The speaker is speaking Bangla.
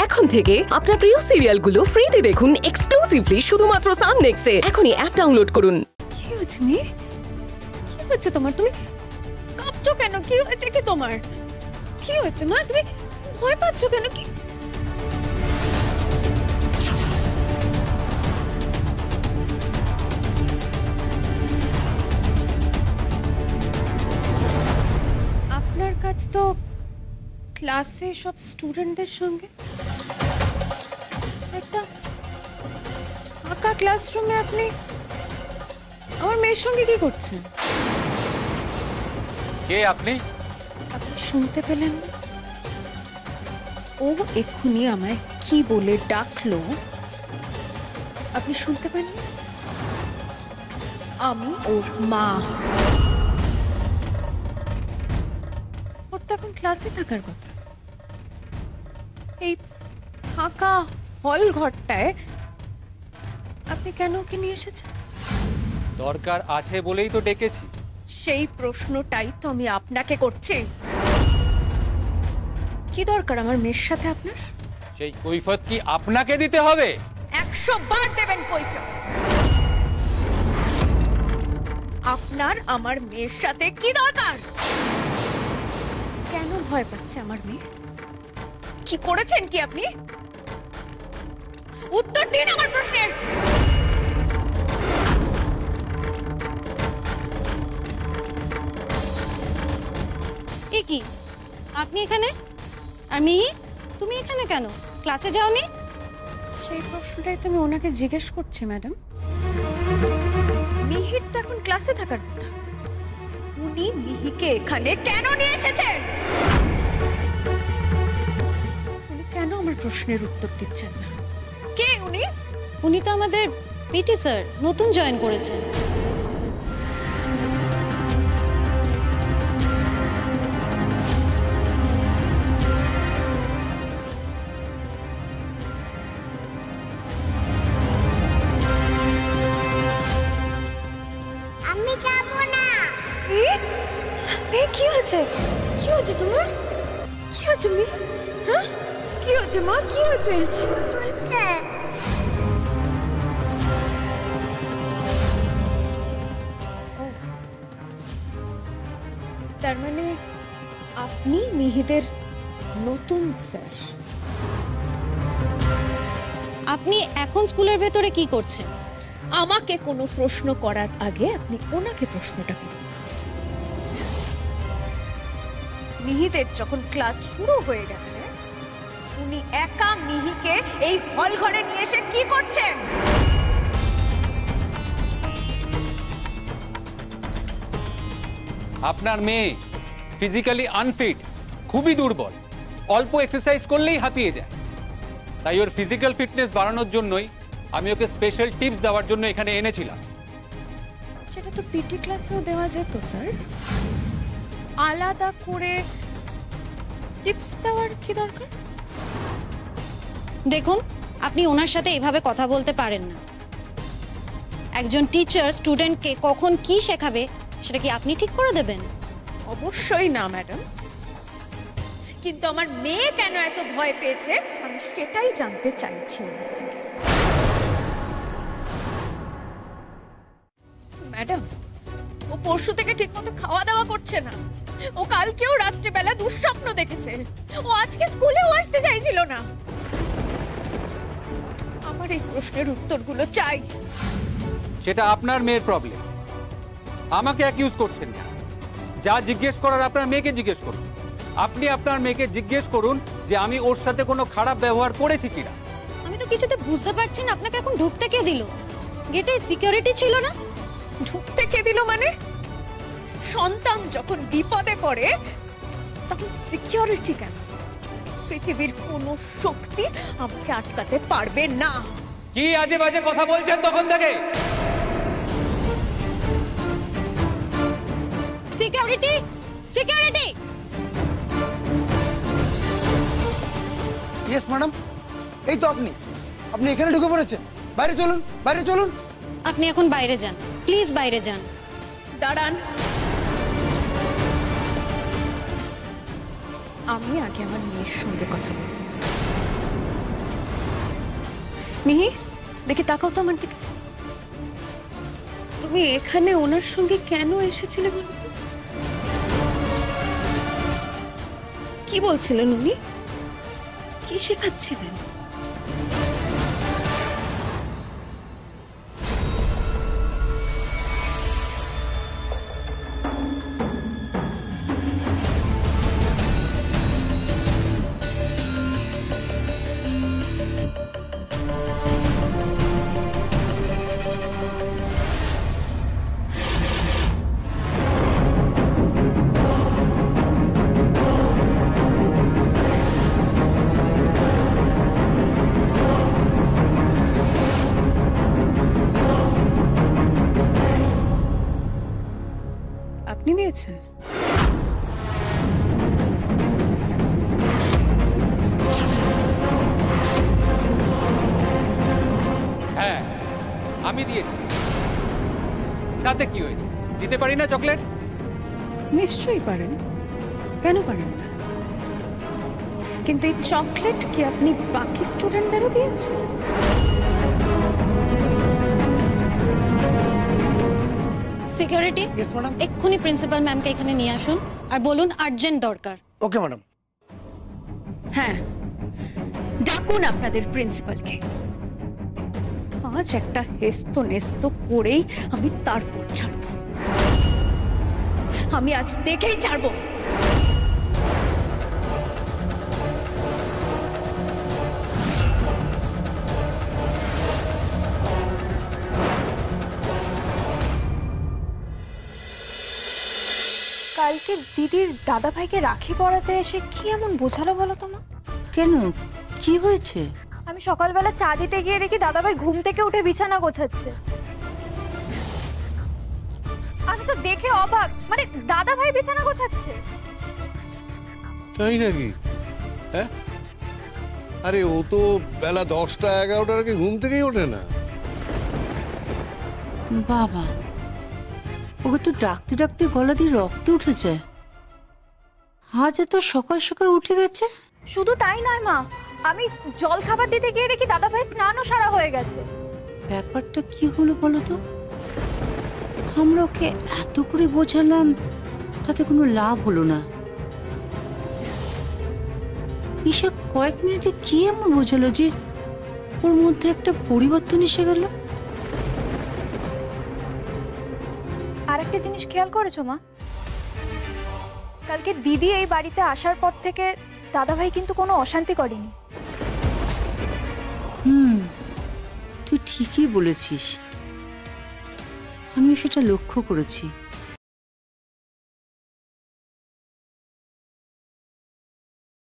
এখন থেকে আপনার প্রিয় সিরিয়ালগুলো ফ্রিতে দেখুন এক্সক্লুসিভলি শুধুমাত্র সান নেক্সটে। এখনই অ্যাপ ডাউনলোড করুন। কি হচ্ছে মি? কি হচ্ছে তোমার? তুমি কাঁপছো কেন? কি হয়েছে কি তোমার? কি হয়েছে মা? তুমি ভয় পাচ্ছ কেন? কি আপনার কাজ তো ক্লাসে সব স্টুডেন্টদের সঙ্গে, একটা ফাঁকা ক্লাসরুমে আপনি আমার মেয়ের সঙ্গে কি করছেন? কে আপনি? আপনি শুনতে পেলেন না? ও এক্ষুনি আমায় কি বলে ডাকলো আপনি শুনতে পেলেন? আমি ওর মা। ওর তো এখন ক্লাসে থাকার কথা। এই ফাঁকা হল ঘরটায় আপনি কেন ওকে নিয়ে এসেছেন? দরকার আছে বলেই তো ডেকেছি। সেই প্রশ্নটাই তো আমি আপনাকে করছি। কি দরকার আমার মেয়ের সাথে আপনার? সেই কৈফিয়ত কি আপনাকে দিতে হবে? 100 বার দেবেন কৈফিয়ত। আপনার আমার মেয়ের সাথে কি দরকার? কেন ভয় পাচ্ছে আমার মেয়ে? কি করেছেন কি আপনি? উত্তর দিন আমার প্রশ্নের। এ কি, আপনি এখানে? আর মিহি, তুমি এখানে কেন? ক্লাসে যাওনি? সেই প্রশ্নটাই তো আমি ওনাকে জিজ্ঞেস করছি ম্যাডাম। মিহির তো এখন ক্লাসে থাকার কথা। উনি মিহিকে এখানে কেন নিয়ে এসেছেন? উনি কেন আমার প্রশ্নের উত্তর দিচ্ছেন না? কে উনি? উনি তো আমাদের পিটি স্যার, নতুন জয়েন করেছেন। আমি যাব না। কি হয়েছে? কি হয়েছে তোমার? কি হয়েছে মি? হ্যাঁ, কি হয়েছে মা? কি হয়েছে? তুলছে। তার মানে আপনি মিহিদের নতুন স্যার? আপনি এখন স্কুলের ভেতরে কি করছেন? আমাকে কোনো প্রশ্ন করার আগে আপনি ওনাকে প্রশ্নটা করুন। মিহিদের যখন ক্লাস শুরু হয়ে গেছে, উনি একা মিহিকে এই হল ঘরে নিয়ে এসে কি করছেন? আপনার মেয়ে ফিজিক্যালি আনফিট, খুবই দুর্বল, অল্প এক্সারসাইজ করলেই হাঁপিয়ে যায়। তাই ওর ফিজিক্যাল ফিটনেস বাড়ানোর জন্যই আমি ওকে স্পেশাল টিপস দেওয়ার জন্য এখানে এনেছিলাম। সেটা তো পিটি ক্লাসেও দেওয়া যেত স্যার। আলাদা করে টিপস দেওয়ার কি দরকার? দেখুন, আপনি ওনার সাথে এভাবে কথা বলতে পারেন না। একজন টিচার স্টুডেন্টকে কখন কি শেখাবে সেটা কি আপনি ঠিক করে দেবেন? অবশ্যই না ম্যাডাম। কিন্তু আমার মেয়ে কেন এত ভয় পেয়েছে আমি সেটাই জানতে চাইছি ওনার থেকে। ম্যাডাম, ও পরশু থেকে ঠিকমতো খাওয়া দাওয়া করছে না। ও কালকেও রাত্রিবেলা দুঃস্বপ্ন দেখেছে। ও আজকে স্কুলেও আসতে চাইছিল না। আমার এই প্রশ্নের উত্তরগুলো চাই। সেটা আপনার মেয়ের প্রবলেম, আমাকে অ্যাকিউজ করছেন না। যা জিজ্ঞেস করার আপনার মেয়েকে জিজ্ঞেস করুন। আপনি আপনার মেয়েকে জিজ্ঞেস করুন যে আমি ওর সাথে কোনো খারাপ ব্যবহার করেছি কিনা। আমি তো কিছুতে বুঝতে পারছি না, আপনাকে এখন ঢুকতে কে দিল? গেটে সিকিউরিটি ছিল না? ঢুকতে কে দিল মানে? সন্তান যখন বিপদে পড়ে তখন সিকিউরিটি কেন? পৃথিবীর কোনো শক্তি আমাকে আটকাতে পারবে না। কি আজে বাজে কথা বলছেন তখন থেকে? Security, security! ইয়েস ম্যাডাম, এই তো আপনি আপনি এখানে ঢুকে পড়েছেন। বাইরে চলুন, বাইরে চলুন। আপনি এখন বাইরে যান, প্লিজ বাইরে যান। দাঁড়ান, আমি আগে আমার মেয়ের সঙ্গে কথা বলবো। মিহি, দেখে তাকাও তো আমার দিকে। তুমি এখানে ওনার সঙ্গে কেন এসেছিলে বলো তো? কি বলছিলেন উনি? কি শেখাচ্ছিলেন? আপনি দিয়েছেন? হ্যাঁ, আমি দিয়েছি। তাতে কি হয়েছে? দিতে পারি না চকলেট? নিশ্চয়ই পারেন, কেন পারেন না? কিন্তু এই চকলেট কি আপনি বাকি স্টুডেন্টদেরও দিয়েছেন? Security, yes madam. এক্ষুনি প্রিন্সিপাল ম্যামকে এখানে নিয়ে আসুন আর বলুন আর্জেন্ট দরকার। Okay madam. হ্যাঁ, ডাকুন আপনাদের প্রিন্সিপালকে। আজ একটা হেস্ত নেস্ত করেই আমি তারপর ছাড়বো। আমি আজ দেখেই ছাড়বো। কালকে দিদির দাদা ভাইকে রাখি পরাতে এসে কি এমন বোঝালো বলো তো মা? কেন, কি হয়েছে? আমি সকালবেলা চা দিতে গিয়ে দেখি দাদা ভাই ঘুম থেকে উঠে বিছানা গোছাচ্ছে। আমি তো দেখে অবাক, মানে দাদা ভাই বিছানা গোছাচ্ছে। তাই নাকি? হ্যাঁ, আরে ও তো বেলা 10টা 11টার আগে ঘুম থেকেই ওঠে না। বাবা, ওকে তো ডাকতে ডাকতে গলা দিয়ে রক্ত উঠেছে। আজ এত সকাল সকাল উঠে গেছে। শুধু তাই নয় মা, আমি জল খাবার দিতে গিয়ে দেখি দাদা ভাই স্নানও সারা হয়ে গেছে। ব্যাপারটা কি হলো বলো তো? আমরা ওকে এত করে বোঝালাম, তাতে কোনো লাভ হলো না। ঈশা কয়েক মিনিটে কি এমন বোঝালো যে ওর মধ্যে একটা পরিবর্তন এসে গেল? আর একটা জিনিস খেয়াল করেছো মা? কালকে দিদি এই বাড়িতে আসার পর থেকে দাদা ভাই কিন্তু কোনো অশান্তি করেনি। তুই ঠিকই বলেছিস, আমিও সেটা লক্ষ্য করেছি।